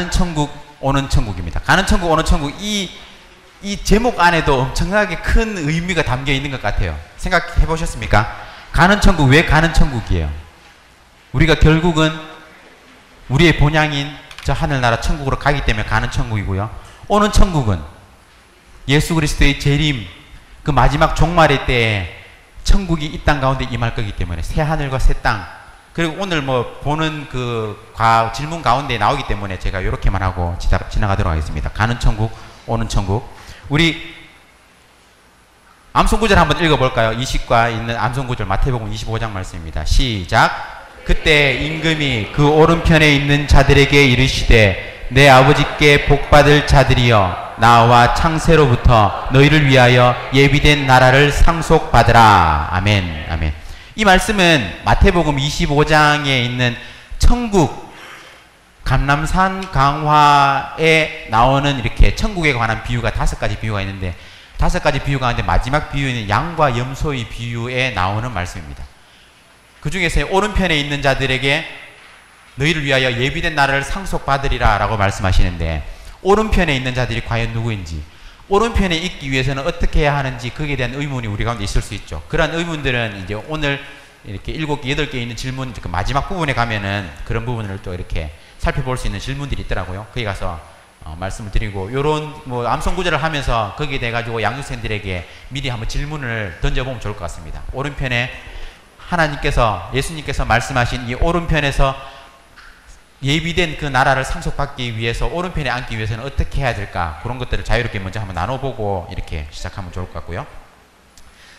천국 오는 천국입니다. 가는 천국 오는 천국, 이 제목 안에도 엄청나게 큰 의미가 담겨 있는 것 같아요. 생각해 보셨습니까? 가는 천국, 왜 가는 천국이에요? 우리가 결국은 우리의 본향인 저 하늘나라 천국으로 가기 때문에 가는 천국이고요. 오는 천국은 예수 그리스도의 재림, 그 마지막 종말의 때에 천국이 이 땅 가운데 임할 거기 때문에 새 하늘과 새 땅, 그리고 오늘 뭐 보는 그 질문 가운데 나오기 때문에 제가 이렇게만 하고 지나가도록 하겠습니다. 가는 천국, 오는 천국. 우리 암송구절 한번 읽어볼까요? 이식과 있는 암송구절 마태복음 25장 말씀입니다. 시작. 그때 임금이 그 오른편에 있는 자들에게 이르시되 내 아버지께 복받을 자들이여 나와 창세로부터 너희를 위하여 예비된 나라를 상속받으라. 아멘. 아멘. 이 말씀은 마태복음 25장에 있는 천국, 감람산 강화에 나오는 이렇게 천국에 관한 비유가 5가지 비유가 있는데, 5가지 비유 가운데 마지막 비유는 양과 염소의 비유에 나오는 말씀입니다. 그 중에서 오른편에 있는 자들에게 너희를 위하여 예비된 나라를 상속받으리라 라고 말씀하시는데, 오른편에 있는 자들이 과연 누구인지, 오른편에 있기 위해서는 어떻게 해야 하는지, 거기에 대한 의문이 우리 가운데 있을 수 있죠. 그러한 의문들은 이제 오늘 이렇게 7개, 8개 있는 질문, 그 마지막 부분에 가면은 그런 부분을 또 이렇게 살펴볼 수 있는 질문들이 있더라고요. 거기 가서 말씀을 드리고, 요런 뭐 암송 구절을 하면서 거기에 대해 가지고 양육생들에게 미리 한번 질문을 던져보면 좋을 것 같습니다. 오른편에 하나님께서, 예수님께서 말씀하신 이 오른편에서 예비된 그 나라를 상속받기 위해서, 오른편에 앉기 위해서는 어떻게 해야 될까, 그런 것들을 자유롭게 먼저 한번 나눠보고 이렇게 시작하면 좋을 것 같고요.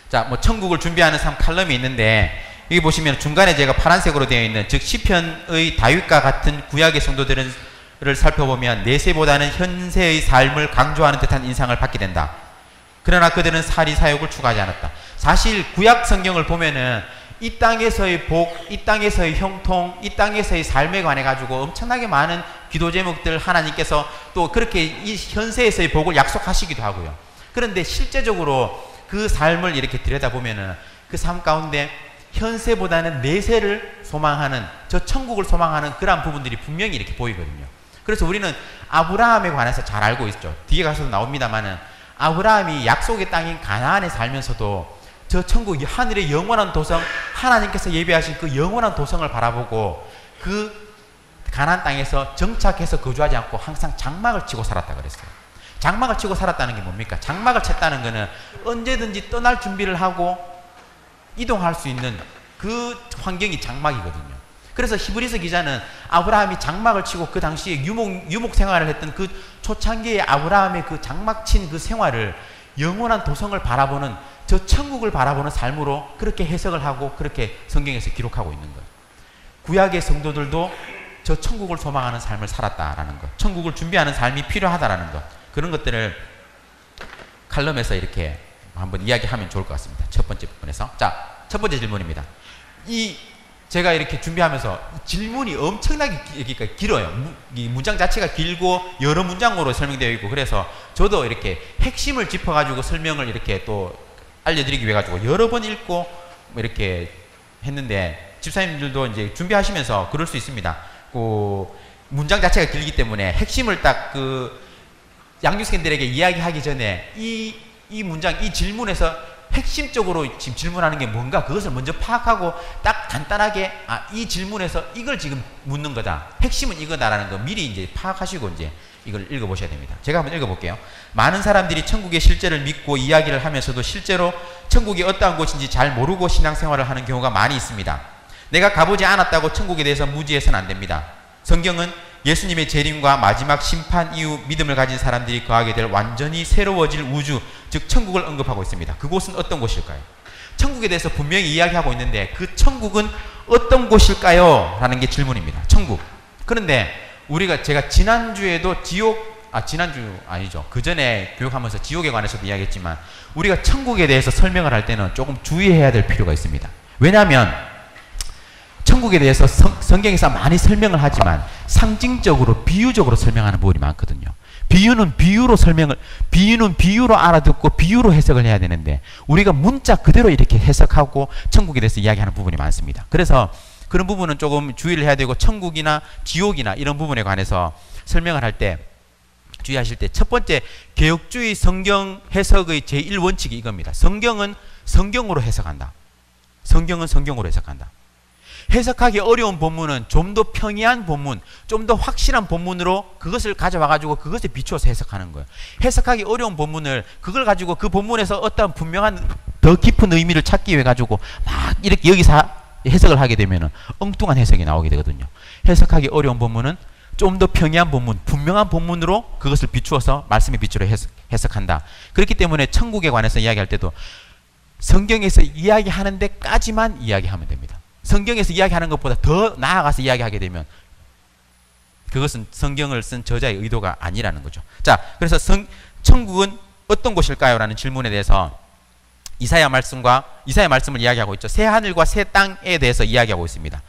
자, 뭐 천국을 준비하는 삶 칼럼이 있는데, 여기 보시면 중간에 제가 파란색으로 되어 있는, 즉 시편의 다윗과 같은 구약의 성도들을 살펴보면 내세보다는 현세의 삶을 강조하는 듯한 인상을 받게 된다. 그러나 그들은 사리 사욕을 추구하지 않았다. 사실 구약 성경을 보면은 이 땅에서의 복, 이 땅에서의 형통, 이 땅에서의 삶에 관해 가지고 엄청나게 많은 기도 제목들 하나님께서 또 그렇게 이 현세에서의 복을 약속하시기도 하고요. 그런데 실제적으로 그 삶을 이렇게 들여다보면은 그 삶 가운데 현세보다는 내세를 소망하는, 저 천국을 소망하는 그러한 부분들이 분명히 이렇게 보이거든요. 그래서 우리는 아브라함에 관해서 잘 알고 있죠. 뒤에 가서도 나옵니다만은 아브라함이 약속의 땅인 가나안에 살면서도 저 천국, 하늘의 영원한 도성, 하나님께서 예비하신 그 영원한 도성을 바라보고 그 가나안 땅에서 정착해서 거주하지 않고 항상 장막을 치고 살았다 그랬어요. 장막을 치고 살았다는 게 뭡니까? 장막을 쳤다는 것은 언제든지 떠날 준비를 하고 이동할 수 있는 그 환경이 장막이거든요. 그래서 히브리서 기자는 아브라함이 장막을 치고 그 당시에 유목 생활을 했던 그 초창기의 아브라함의 그 장막 친 그 생활을 영원한 도성을 바라보는, 저 천국을 바라보는 삶으로 그렇게 해석을 하고 그렇게 성경에서 기록하고 있는 거예요. 구약의 성도들도 저 천국을 소망하는 삶을 살았다라는 것, 천국을 준비하는 삶이 필요하다라는 것, 그런 것들을 칼럼에서 이렇게 한번 이야기하면 좋을 것 같습니다. 첫 번째 부분에서. 자, 첫 번째 질문입니다. 제가 이렇게 준비하면서 질문이 엄청나게 길어요. 이 문장 자체가 길고 여러 문장으로 설명되어 있고, 그래서 저도 이렇게 핵심을 짚어가지고 설명을 이렇게 또 알려드리기 위해 가지고 여러 번 읽고 뭐 이렇게 했는데, 집사님들도 이제 준비하시면서 그럴 수 있습니다. 그 문장 자체가 길기 때문에 핵심을 딱 그 양육생들에게 이야기하기 전에 이 문장, 이 질문에서 핵심적으로 지금 질문하는 게 뭔가, 그것을 먼저 파악하고 딱 간단하게, 이 질문에서 이걸 지금 묻는 거다, 핵심은 이거다라는 거 미리 이제 파악하시고 이제 이걸 읽어보셔야 됩니다. 제가 한번 읽어볼게요. 많은 사람들이 천국의 실제를 믿고 이야기를 하면서도 실제로 천국이 어떠한 곳인지 잘 모르고 신앙생활을 하는 경우가 많이 있습니다. 내가 가보지 않았다고 천국에 대해서 무지해서는 안 됩니다. 성경은 예수님의 재림과 마지막 심판 이후 믿음을 가진 사람들이 거하게 될 완전히 새로워질 우주, 즉 천국을 언급하고 있습니다. 그곳은 어떤 곳일까요? 천국에 대해서 분명히 이야기하고 있는데 그 천국은 어떤 곳일까요? 라는 게 질문입니다. 천국. 그런데 제가 지난주에도 지난주 아니죠. 그 전에 교육하면서 지옥에 관해서도 이야기했지만, 우리가 천국에 대해서 설명을 할 때는 조금 주의해야 될 필요가 있습니다. 왜냐하면 천국에 대해서 성경에서 많이 설명을 하지만 상징적으로, 비유적으로 설명하는 부분이 많거든요. 비유는 비유로 알아듣고 비유로 해석을 해야 되는데, 우리가 문자 그대로 이렇게 해석하고 천국에 대해서 이야기하는 부분이 많습니다. 그래서 그런 부분은 조금 주의를 해야 되고, 천국이나 지옥이나 이런 부분에 관해서 설명을 할 때 주의하실 때 첫 번째 개혁주의 성경 해석의 제1원칙이 이겁니다. 성경은 성경으로 해석한다. 성경은 성경으로 해석한다. 해석하기 어려운 본문은 좀 더 평이한 본문, 좀 더 확실한 본문으로 그것을 가져와가지고 그것에 비추어서 해석하는 거예요. 해석하기 어려운 본문을 그걸 가지고 그 본문에서 어떤 분명한 더 깊은 의미를 찾기 위해 가지고 막 이렇게 여기서 해석을 하게 되면 엉뚱한 해석이 나오게 되거든요. 해석하기 어려운 본문은 좀 더 평이한 본문, 분명한 본문으로 그것을 비추어서 말씀의 빛으로 해석한다. 그렇기 때문에 천국에 관해서 이야기할 때도 성경에서 이야기하는 데까지만 이야기하면 됩니다. 성경에서 이야기하는 것보다 더 나아가서 이야기하게 되면 그것은 성경을 쓴 저자의 의도가 아니라는 거죠. 자, 그래서 천국은 어떤 곳일까요? 라는 질문에 대해서 이사야 말씀을 이야기하고 있죠. 새 하늘과 새 땅에 대해서 이야기하고 있습니다.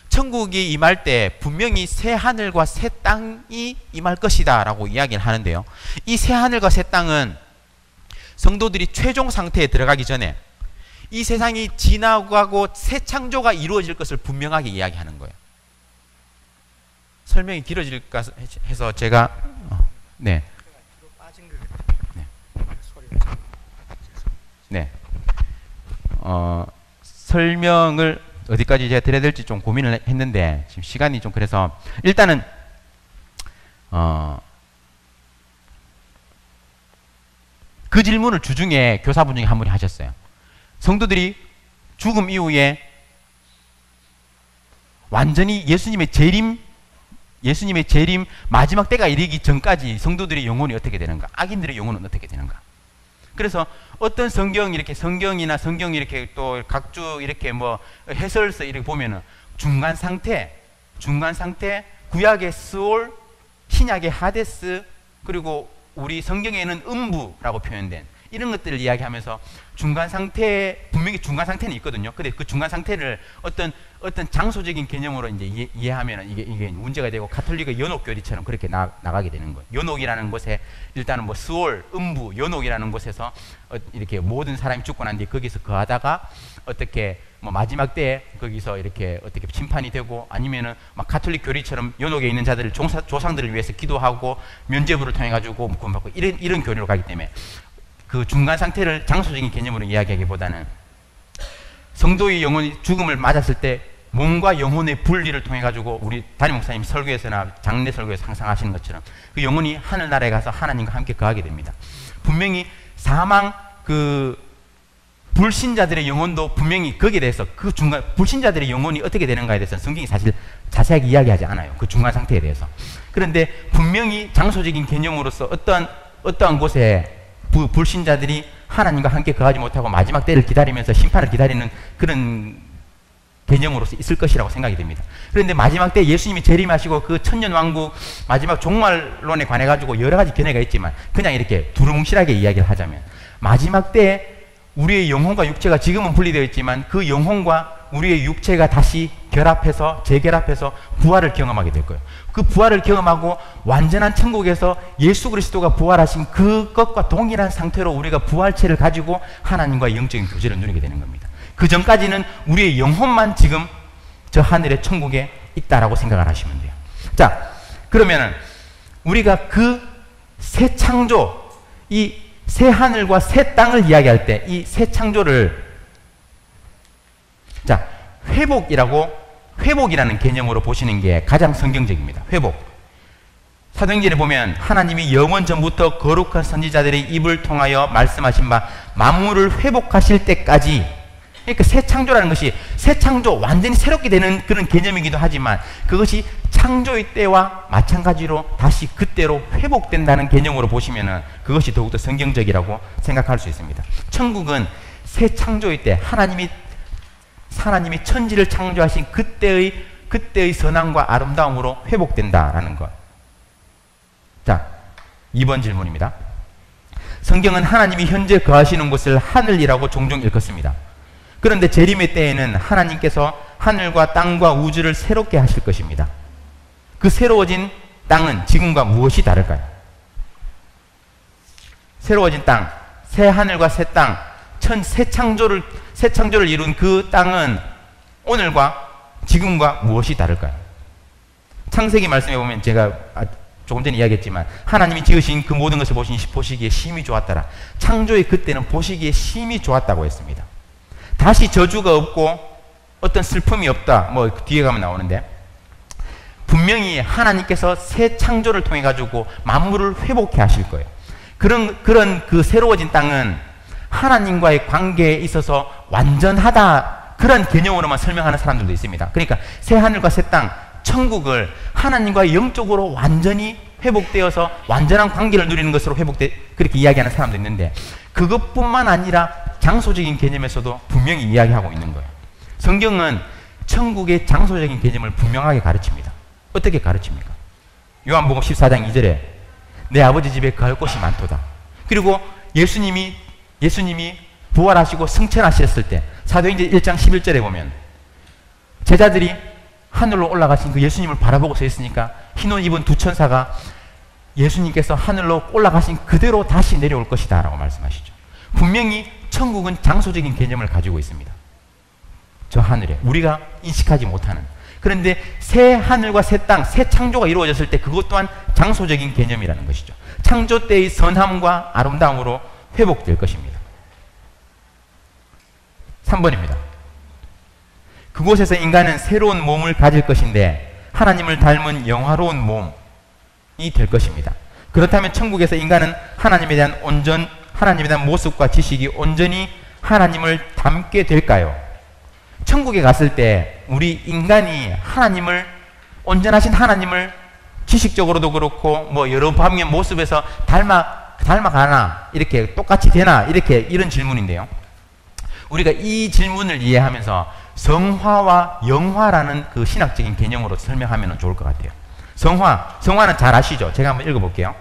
천국이 임할 때 분명히 새 하늘과 새 땅이 임할 것이다 라고 이야기를 하는데요. 이 새 하늘과 새 땅은 성도들이 최종 상태에 들어가기 전에 이 세상이 지나가고 새 창조가 이루어질 것을 분명하게 이야기하는 거예요. 설명이 길어질까 해서 제가 네. 네. 설명을 어디까지 제가 드려야 될지 좀 고민을 했는데 지금 시간이 좀 그래서 일단은 그 질문을 주중에 교사분 중에 한 분이 하셨어요. 성도들이 죽음 이후에 완전히 예수님의 재림 마지막 때가 이르기 전까지 성도들의 영혼이 어떻게 되는가? 악인들의 영혼은 어떻게 되는가? 그래서 어떤 성경이나 성경 이렇게 또 각주 이렇게 뭐 해설서 이렇게 보면은 중간 상태, 구약의 스올, 신약의 하데스, 그리고 우리 성경에는 음부라고 표현된 이런 것들을 이야기하면서 중간 상태, 분명히 중간 상태는 있거든요. 근데 그 중간 상태를 어떤 장소적인 개념으로 이제 이해하면 이게 문제가 되고 가톨릭의 연옥교리처럼 그렇게 나가게 되는 거예요. 연옥이라는 곳에 일단은 뭐 스올, 음부, 연옥이라는 곳에서 이렇게 모든 사람이 죽고 난 뒤에 거기서 거하다가 어떻게 뭐 마지막 때에 거기서 이렇게 어떻게 심판이 되고 아니면은 막 가톨릭 교리처럼 연옥에 있는 자들을 조상들을 위해서 기도하고 면죄부를 통해 가지고 구원받고 이런 교리로 가기 때문에 그 중간 상태를 장소적인 개념으로 이야기하기보다는 성도의 영혼이 죽음을 맞았을 때 몸과 영혼의 분리를 통해 가지고 우리 담임 목사님 설교에서나 장례 설교에서 항상 하시는 것처럼 그 영혼이 하늘나라에 가서 하나님과 함께 거하게 됩니다. 분명히 사망 불신자들의 영혼도 분명히 거기에 대해서 그 중간 불신자들의 영혼이 어떻게 되는가에 대해서는 성경이 사실 자세하게 이야기하지 않아요. 그 중간 상태에 대해서. 그런데 분명히 장소적인 개념으로서 어떠한 곳에 불신자들이 하나님과 함께 거하지 못하고 마지막 때를 기다리면서 심판을 기다리는 그런 개념으로서 있을 것이라고 생각이 됩니다. 그런데 마지막 때 예수님이 재림하시고 그 천년왕국 마지막 종말론에 관해 가지고 여러 가지 견해가 있지만 그냥 이렇게 두루뭉실하게 이야기를 하자면 마지막 때 우리의 영혼과 육체가 지금은 분리되어 있지만 그 영혼과 우리의 육체가 다시 재결합해서 부활을 경험하게 될 거예요. 그 부활을 경험하고 완전한 천국에서 예수 그리스도가 부활하신 그것과 동일한 상태로 우리가 부활체를 가지고 하나님과의 영적인 교제를 누리게 되는 겁니다. 그 전까지는 우리의 영혼만 지금 저 하늘의 천국에 있다라고 생각을 하시면 돼요. 자, 그러면은 우리가 그 새 창조, 이 새 하늘과 새 땅을 이야기할 때 이 새 창조를 자, 회복이라는 개념으로 보시는 게 가장 성경적입니다. 회복. 사도행전에 보면 하나님이 영원 전부터 거룩한 선지자들의 입을 통하여 말씀하신 바 만물을 회복하실 때까지, 그러니까 새 창조라는 것이 새 창조, 완전히 새롭게 되는 그런 개념이기도 하지만 그것이 창조의 때와 마찬가지로 다시 그때로 회복된다는 개념으로 보시면은 그것이 더욱더 성경적이라고 생각할 수 있습니다. 천국은 새 창조의 때 하나님이 천지를 창조하신 그때의 선함과 아름다움으로 회복된다라는 것. 자, 2번 질문입니다. 성경은 하나님이 현재 거하시는 곳을 하늘이라고 종종 일컫습니다. 그런데 재림의 때에는 하나님께서 하늘과 땅과 우주를 새롭게 하실 것입니다. 그 새로워진 땅은 지금과 무엇이 다를까요? 새로워진 땅, 새 하늘과 새 땅, 새 창조를 이룬 그 땅은 오늘과 지금과 무엇이 다를까요? 창세기 말씀에 보면 제가 조금 전에 이야기했지만 하나님이 지으신 그 모든 것을 보시기에 심히 좋았더라. 창조의 그때는 보시기에 심히 좋았다고 했습니다. 다시 저주가 없고 어떤 슬픔이 없다. 뭐 뒤에 가면 나오는데 분명히 하나님께서 새 창조를 통해 가지고 만물을 회복해 하실 거예요. 그런 그 새로워진 땅은 하나님과의 관계에 있어서 완전하다, 그런 개념으로만 설명하는 사람들도 있습니다. 그러니까 새 하늘과 새 땅, 천국을 하나님과 영적으로 완전히 회복되어서 완전한 관계를 누리는 것으로 그렇게 이야기하는 사람도 있는데, 그것뿐만 아니라 장소적인 개념에서도 분명히 이야기하고 있는 거예요. 성경은 천국의 장소적인 개념을 분명하게 가르칩니다. 어떻게 가르칩니까? 요한복음 14장 2절에 내 아버지 집에 갈 곳이 많도다. 그리고 예수님이 부활하시고 승천하셨을 때 사도행전 1장 11절에 보면 제자들이 하늘로 올라가신 그 예수님을 바라보고 서 있으니까 흰 옷 입은 두 천사가 예수님께서 하늘로 올라가신 그대로 다시 내려올 것이다 라고 말씀하시죠. 분명히 천국은 장소적인 개념을 가지고 있습니다. 저 하늘에 우리가 인식하지 못하는. 그런데 새 하늘과 새 땅, 새 창조가 이루어졌을 때 그것 또한 장소적인 개념이라는 것이죠. 창조 때의 선함과 아름다움으로 회복될 것입니다. 3번입니다. 그곳에서 인간은 새로운 몸을 가질 것인데 하나님을 닮은 영화로운 몸이 될 것입니다. 그렇다면 천국에서 인간은 하나님에 대한 모습과 지식이 온전히 하나님을 닮게 될까요? 천국에 갔을 때 우리 인간이 온전하신 하나님을 지식적으로도 그렇고 뭐 여러 방의 모습에서 닮아가나, 이렇게 똑같이 되나, 이런 질문인데요. 우리가 이 질문을 이해하면서 성화와 영화라는 그 신학적인 개념으로 설명하면 좋을 것 같아요. 성화는 잘 아시죠? 제가 한번 읽어볼게요.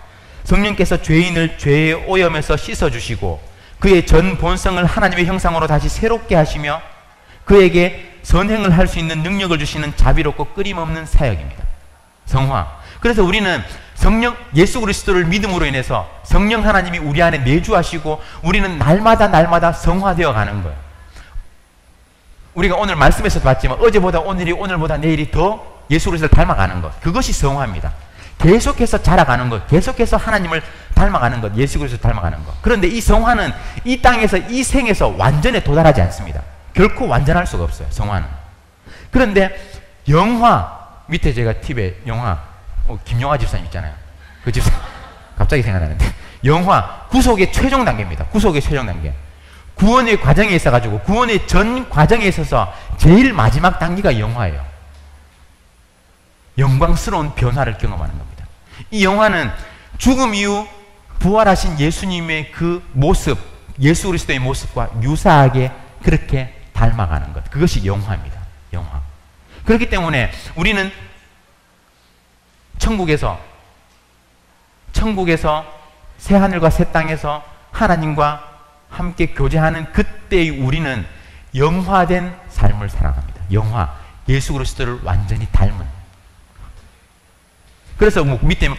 성령께서 죄인을 죄의 오염에서 씻어주시고 그의 전 본성을 하나님의 형상으로 다시 새롭게 하시며 그에게 선행을 할 수 있는 능력을 주시는 자비롭고 끊임없는 사역입니다. 성화. 그래서 우리는 예수 그리스도를 믿음으로 인해서 성령 하나님이 우리 안에 내주하시고 우리는 날마다 성화되어 가는 거예요. 우리가 오늘 말씀에서도 봤지만 어제보다 오늘이, 오늘보다 내일이 더 예수 그리스도를 닮아가는 것, 그것이 성화입니다. 계속해서 자라가는 것, 계속해서 하나님을 닮아가는 것, 예수 그리스도를 닮아가는 것. 그런데 이 성화는 이 땅에서, 이 생에서 완전에 도달하지 않습니다. 결코 완전할 수가 없어요, 성화는. 그런데 영화, 밑에 제가 팁에 영화, 김영화 집사님 있잖아요. 그 집사 갑자기 생각나는데, 영화, 구속의 최종 단계입니다. 구속의 최종 단계. 구원의 과정에 있어가지고 구원의 전 과정에 있어서 제일 마지막 단계가 영화예요. 영광스러운 변화를 경험하는 겁니다. 이 영화는 죽음 이후 부활하신 예수님의 그 모습, 예수 그리스도의 모습과 유사하게 그렇게 닮아가는 것, 그것이 영화입니다. 영화. 그렇기 때문에 우리는 천국에서 새하늘과 새 땅에서 하나님과 함께 교제하는 그때의 우리는 영화된 삶을 살아갑니다. 영화, 예수 그리스도를 완전히 닮은. 그래서 밑에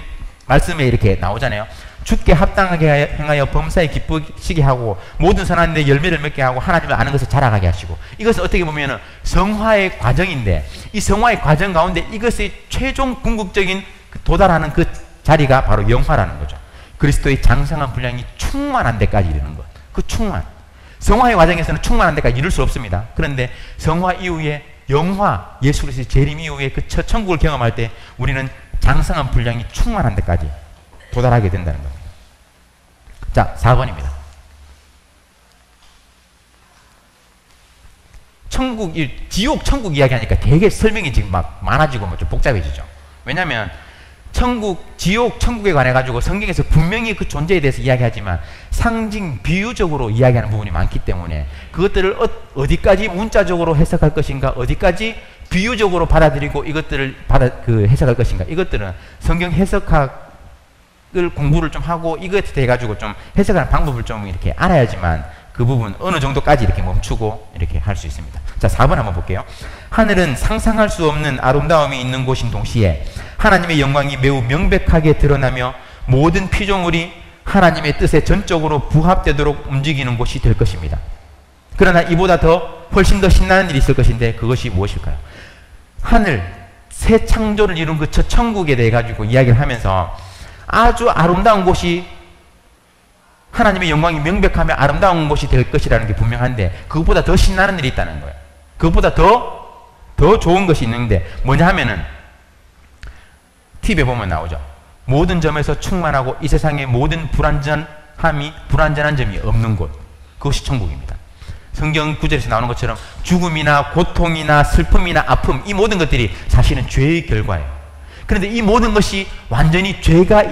말씀에 이렇게 나오잖아요. 주께 합당하게 행하여 범사에 기쁘시게 하고 모든 선한 데 열매를 맺게 하고 하나님을 아는 것을 자라가게 하시고. 이것은 어떻게 보면 성화의 과정인데, 이 성화의 과정 가운데 이것의 최종 궁극적인 도달하는 그 자리가 바로 영화라는 거죠. 그리스도의 장성한 분량이 충만한 데까지 이르는 것. 그 충만. 성화의 과정에서는 충만한 데까지 이룰 수 없습니다. 그런데 성화 이후에 영화, 예수 그리스도의 재림 이후에 그 첫 천국을 경험할 때 우리는 장성한 분량이 충만한 데까지 도달하게 된다는 겁니다. 자, 4번입니다. 지옥, 천국 이야기하니까 되게 설명이 지금 막 많아지고 좀 복잡해지죠. 왜냐하면 지옥, 천국에 관해 가지고 성경에서 분명히 그 존재에 대해서 이야기하지만 상징, 비유적으로 이야기하는 부분이 많기 때문에 그것들을 어디까지 문자적으로 해석할 것인가, 어디까지 비유적으로 받아들이고 이것들을 해석할 것인가, 이것들은 성경 해석학을 공부를 좀 하고 이것에 대해 가지고 좀 해석하는 방법을 좀 이렇게 알아야지만 그 부분 어느 정도까지 이렇게 멈추고 이렇게 할 수 있습니다. 자, 4번 한번 볼게요. 하늘은 상상할 수 없는 아름다움이 있는 곳인 동시에 하나님의 영광이 매우 명백하게 드러나며 모든 피조물이 하나님의 뜻에 전적으로 부합되도록 움직이는 곳이 될 것입니다. 그러나 이보다 훨씬 더 신나는 일이 있을 것인데 그것이 무엇일까요? 하늘, 새 창조를 이룬 그 첫 천국에 대해 가지고 이야기를 하면서 아주 아름다운 곳이, 하나님의 영광이 명백하며 아름다운 곳이 될 것이라는 게 분명한데, 그것보다 더 신나는 일이 있다는 거예요. 그것보다 더 좋은 것이 있는데 뭐냐 하면은, TV에 보면 나오죠. 모든 점에서 충만하고 이 세상의 모든 불완전한 점이 없는 곳, 그것이 천국입니다. 성경 구절에서 나오는 것처럼 죽음이나 고통이나 슬픔이나 아픔, 이 모든 것들이 사실은 죄의 결과예요. 그런데 이 모든 것이 완전히 죄가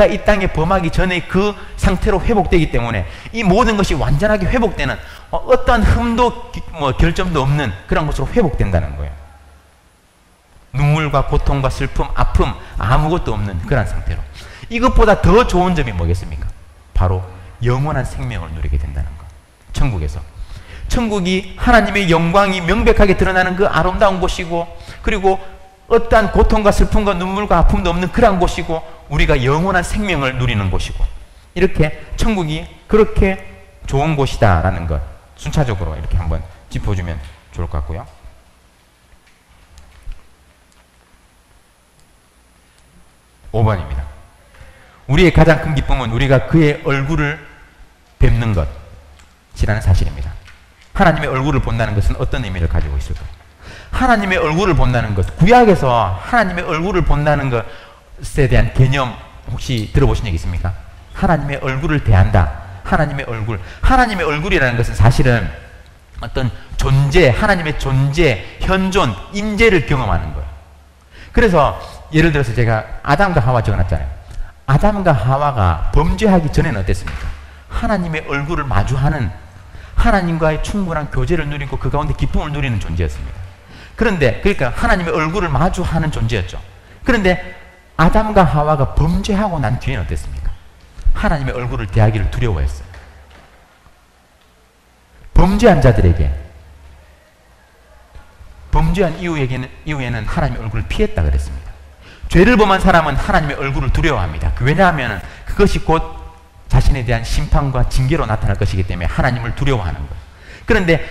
이 땅에 범하기 전에 그 상태로 회복되기 때문에 이 모든 것이 완전하게 회복되는, 어떠한 흠도 결점도 없는 그런 것으로 회복된다는 거예요. 눈물과 고통과 슬픔, 아픔 아무것도 없는 그런 상태로. 이것보다 더 좋은 점이 뭐겠습니까? 바로 영원한 생명을 누리게 된다는 거. 천국에서. 천국이 하나님의 영광이 명백하게 드러나는 그 아름다운 곳이고, 그리고 어떠한 고통과 슬픔과 눈물과 아픔도 없는 그런 곳이고, 우리가 영원한 생명을 누리는 곳이고, 이렇게 천국이 그렇게 좋은 곳이다라는 것 순차적으로 이렇게 한번 짚어주면 좋을 것 같고요. 5번입니다. 우리의 가장 큰 기쁨은 우리가 그의 얼굴을 뵙는 것이라는 사실입니다. 하나님의 얼굴을 본다는 것은 어떤 의미를 가지고 있을까요? 하나님의 얼굴을 본다는 것, 구약에서 하나님의 얼굴을 본다는 것에 대한 개념 혹시 들어보신 적 있습니까? 하나님의 얼굴을 대한다. 하나님의 얼굴. 하나님의 얼굴이라는 것은 사실은 어떤 존재, 하나님의 존재, 현존, 임재를 경험하는 거예요. 그래서 예를 들어서 제가 아담과 하와 적어놨잖아요. 아담과 하와가 범죄하기 전에는 어땠습니까? 하나님의 얼굴을 마주하는, 하나님과의 충분한 교제를 누리고 그 가운데 기쁨을 누리는 존재였습니다. 그런데 그러니까 하나님의 얼굴을 마주하는 존재였죠. 그런데 아담과 하와가 범죄하고 난 뒤에는 어땠습니까? 하나님의 얼굴을 대하기를 두려워했어요. 범죄한 자들에게, 범죄한 이후에는 하나님의 얼굴을 피했다 그랬습니다. 죄를 범한 사람은 하나님의 얼굴을 두려워합니다. 왜냐하면 그것이 곧 자신에 대한 심판과 징계로 나타날 것이기 때문에 하나님을 두려워하는 거예요. 그런데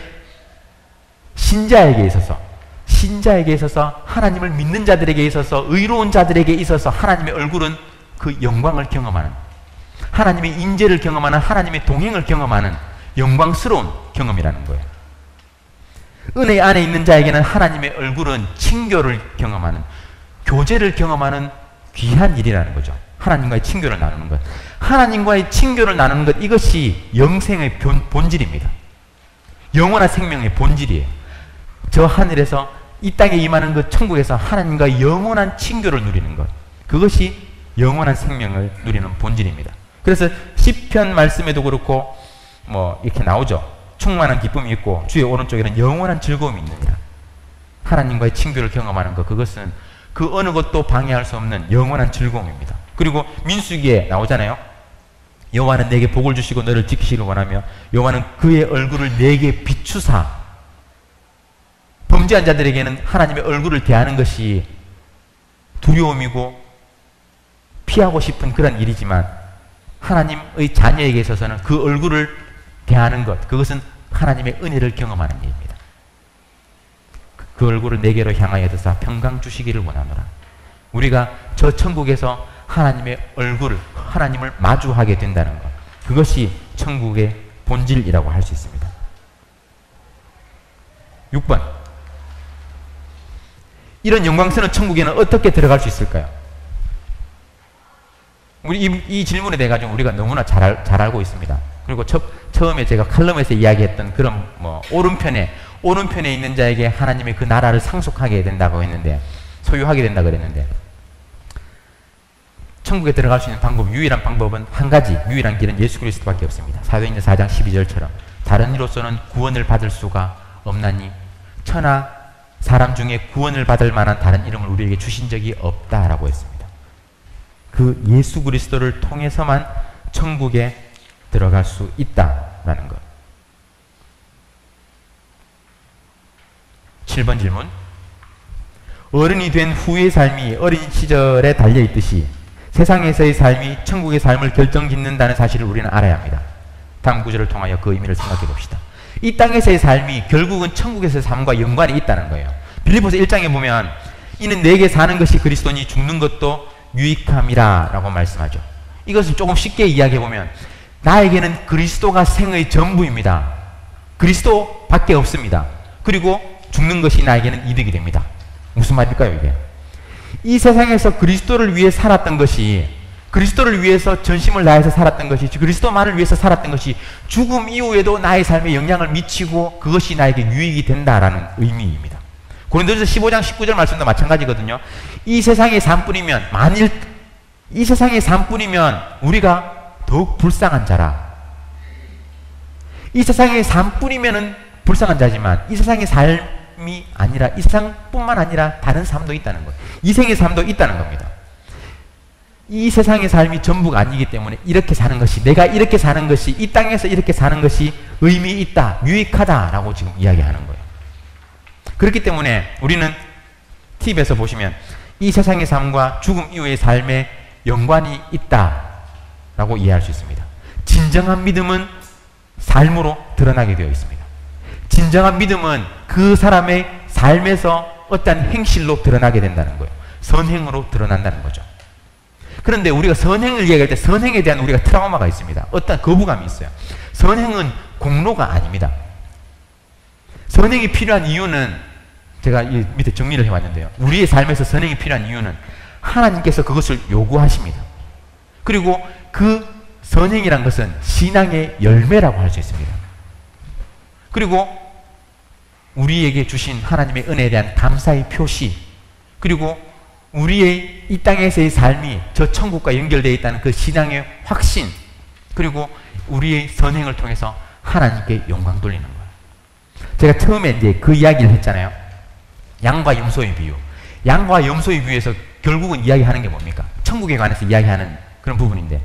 신자에게 있어서 하나님을 믿는 자들에게 있어서, 의로운 자들에게 있어서 하나님의 얼굴은 그 영광을 경험하는, 하나님의 인재를 경험하는, 하나님의 동행을 경험하는 영광스러운 경험이라는 거예요. 은혜 안에 있는 자에게는 하나님의 얼굴은 친교를 경험하는, 교제를 경험하는 귀한 일이라는 거죠. 하나님과의 친교를 나누는 것. 하나님과의 친교를 나누는 것, 이것이 영생의 본질입니다. 영원한 생명의 본질이에요. 저 하늘에서 이 땅에 임하는 그 천국에서 하나님과 영원한 친교를 누리는 것, 그것이 영원한 생명을 누리는 본질입니다. 그래서 시편 말씀에도 그렇고 이렇게 나오죠. 충만한 기쁨이 있고 주의 오른쪽에는 영원한 즐거움이 있느니라. 하나님과의 친교를 경험하는 것, 그것은 그 어느 것도 방해할 수 없는 영원한 즐거움입니다. 그리고 민수기에 나오잖아요. 여호와는 내게 복을 주시고 너를 지키시길 원하며 여호와는 그의 얼굴을 내게 비추사. 범죄한 자들에게는 하나님의 얼굴을 대하는 것이 두려움이고 피하고 싶은 그런 일이지만, 하나님의 자녀에게 있어서는 그 얼굴을 대하는 것, 그것은 하나님의 은혜를 경험하는 일입니다. 그 얼굴을 내게로 향하여 드사 평강 주시기를 원하노라. 우리가 저 천국에서 하나님의 얼굴을, 하나님을 마주하게 된다는 것, 그것이 천국의 본질이라고 할 수 있습니다. 6번. 이런 영광스러운 천국에는 어떻게 들어갈 수 있을까요? 우리 이 질문에 대해 가지고 우리가 너무나 잘 알고 있습니다. 그리고 처음에 제가 칼럼에서 이야기했던 그런 오른편에 있는 자에게 하나님의 그 나라를 상속하게 된다고 했는데, 소유하게 된다고 그랬는데, 천국에 들어갈 수 있는 유일한 방법은 한 가지, 유일한 길은 예수 그리스도밖에 없습니다. 사도행전 4장 12절처럼 다른 이로서는 구원을 받을 수가 없나니 천하 사람 중에 구원을 받을 만한 다른 이름을 우리에게 주신 적이 없다라고 했습니다. 그 예수 그리스도를 통해서만 천국에 들어갈 수 있다라는 것. 7번 질문. 어른이 된 후의 삶이 어린 시절에 달려있듯이 세상에서의 삶이 천국의 삶을 결정짓는다는 사실을 우리는 알아야 합니다. 다음 구절을 통하여 그 의미를 생각해 봅시다. 이 땅에서의 삶이 결국은 천국에서의 삶과 연관이 있다는 거예요. 빌립보서 1장에 보면 이는 내게 사는 것이 그리스도니 죽는 것도 유익함이라 라고 말씀하죠. 이것을 조금 쉽게 이야기해보면 나에게는 그리스도가 생의 전부입니다. 그리스도밖에 없습니다. 그리고 죽는 것이 나에게는 이득이 됩니다. 무슨 말일까요 이게? 이 세상에서 그리스도를 위해 살았던 것이, 그리스도를 위해서 전심을 다해서 살았던 것이, 그리스도만을 위해서 살았던 것이 죽음 이후에도 나의 삶에 영향을 미치고 그것이 나에게 유익이 된다라는 의미입니다. 고린도전서 15장 19절 말씀도 마찬가지거든요. 이 세상의 삶뿐이면, 만일 이 세상의 삶뿐이면 우리가 더욱 불쌍한 자라. 이 세상의 삶뿐이면은 불쌍한 자지만 이 세상의 삶이 아니라, 이 세상뿐만 아니라 다른 삶도 있다는 거예요. 이생의 삶도 있다는 겁니다. 이 세상의 삶이 전부가 아니기 때문에 이렇게 사는 것이, 내가 이렇게 사는 것이, 이 땅에서 이렇게 사는 것이 의미 있다, 유익하다라고 지금 이야기하는 거예요. 그렇기 때문에 우리는 팁에서 보시면 이 세상의 삶과 죽음 이후의 삶에 연관이 있다라고 이해할 수 있습니다. 진정한 믿음은 삶으로 드러나게 되어 있습니다. 진정한 믿음은 그 사람의 삶에서 어떤 행실로 드러나게 된다는 거예요. 선행으로 드러난다는 거죠. 그런데 우리가 선행을 이야기할 때 선행에 대한 우리가 트라우마가 있습니다. 어떤 거부감이 있어요. 선행은 공로가 아닙니다. 선행이 필요한 이유는, 제가 이 밑에 정리를 해왔는데요. 우리의 삶에서 선행이 필요한 이유는 하나님께서 그것을 요구하십니다. 그리고 그 선행이란 것은 신앙의 열매라고 할 수 있습니다. 그리고 우리에게 주신 하나님의 은혜에 대한 감사의 표시, 그리고 우리의 이 땅에서의 삶이 저 천국과 연결되어 있다는 그 신앙의 확신, 그리고 우리의 선행을 통해서 하나님께 영광 돌리는 거예요. 제가 처음에 이제 그 이야기를 했잖아요. 양과 염소의 비유. 양과 염소의 비유에서 결국은 이야기하는 게 뭡니까? 천국에 관해서 이야기하는 그런 부분인데,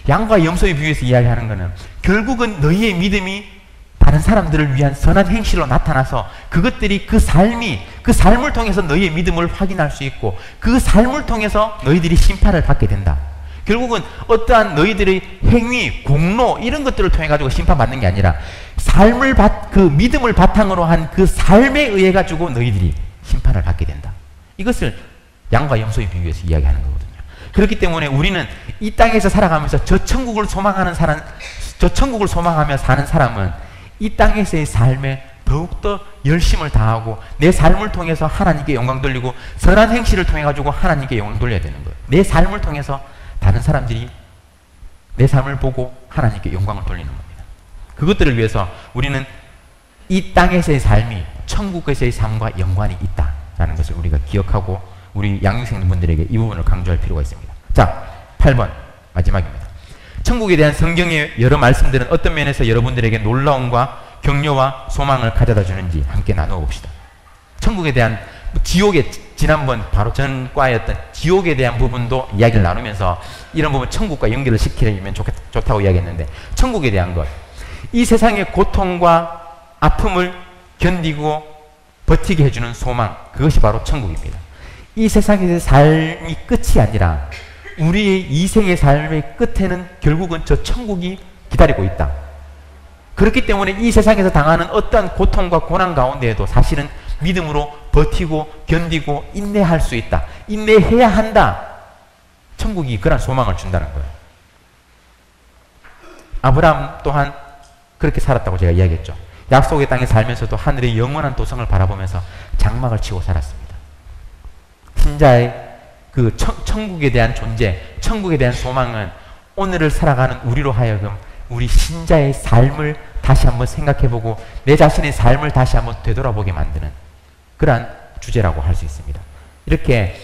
양과 염소의 비유에서 이야기하는 것은 결국은 너희의 믿음이 다른 사람들을 위한 선한 행실로 나타나서 그것들이, 그 삶이, 그 삶을 통해서 너희의 믿음을 확인할 수 있고 그 삶을 통해서 너희들이 심판을 받게 된다. 결국은 어떠한 너희들의 행위, 공로 이런 것들을 통해 가지고 심판받는 게 아니라 삶을 그 믿음을 바탕으로 한 그 삶에 의해 가지고 너희들이 심판을 받게 된다. 이것을 양과 염소의 비유에서 이야기하는 거거든요. 그렇기 때문에 우리는 이 땅에서 살아가면서 저 천국을 소망하며 사는 사람은 이 땅에서의 삶에 더욱더 열심을 다하고 내 삶을 통해서 하나님께 영광 돌리고 선한 행실을 통해 가지고 하나님께 영광 돌려야 되는 거예요. 내 삶을 통해서 다른 사람들이 내 삶을 보고 하나님께 영광을 돌리는 겁니다. 그것들을 위해서 우리는 이 땅에서의 삶이 천국에서의 삶과 연관이 있다라는 것을 우리가 기억하고 우리 양육생분들에게 이 부분을 강조할 필요가 있습니다. 자, 8번 마지막입니다. 천국에 대한 성경의 여러 말씀들은 어떤 면에서 여러분들에게 놀라움과 격려와 소망을 가져다 주는지 함께 나누어 봅시다. 천국에 대한, 지옥에, 지난번 바로 전 과였던 지옥에 대한 부분도 이야기를 나누면서 이런 부분 천국과 연결을 시키려면 좋다고 이야기했는데, 천국에 대한 것, 이 세상의 고통과 아픔을 견디고 버티게 해주는 소망, 그것이 바로 천국입니다. 이 세상의 삶이 끝이 아니라 우리의 이생의 삶의 끝에는 결국은 저 천국이 기다리고 있다. 그렇기 때문에 이 세상에서 당하는 어떠한 고통과 고난 가운데에도 사실은 믿음으로 버티고 견디고 인내할 수 있다. 인내해야 한다. 천국이 그런 소망을 준다는 거예요. 아브라함 또한 그렇게 살았다고 제가 이야기했죠. 약속의 땅에 살면서도 하늘의 영원한 도성을 바라보면서 장막을 치고 살았습니다. 신자의 그 천국에 대한 존재, 천국에 대한 소망은 오늘을 살아가는 우리로 하여금 우리 신자의 삶을 다시 한번 생각해보고 내 자신의 삶을 다시 한번 되돌아보게 만드는 그러한 주제라고 할 수 있습니다. 이렇게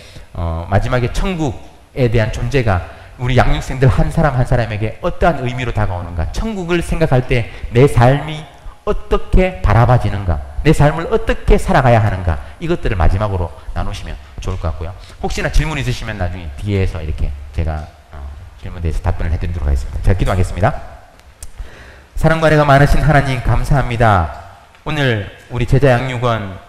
마지막에 천국에 대한 존재가 우리 양육생들 한 사람 한 사람에게 어떠한 의미로 다가오는가, 천국을 생각할 때 내 삶이 어떻게 바라봐지는가, 내 삶을 어떻게 살아가야 하는가, 이것들을 마지막으로 나누시면 좋을 것 같고요. 혹시나 질문 있으시면 나중에 뒤에서 이렇게 제가 질문에 대해서 답변을 해드리도록 하겠습니다. 제가 기도하겠습니다. 사랑과 은혜가 많으신 하나님 감사합니다. 오늘 우리 제자 양육원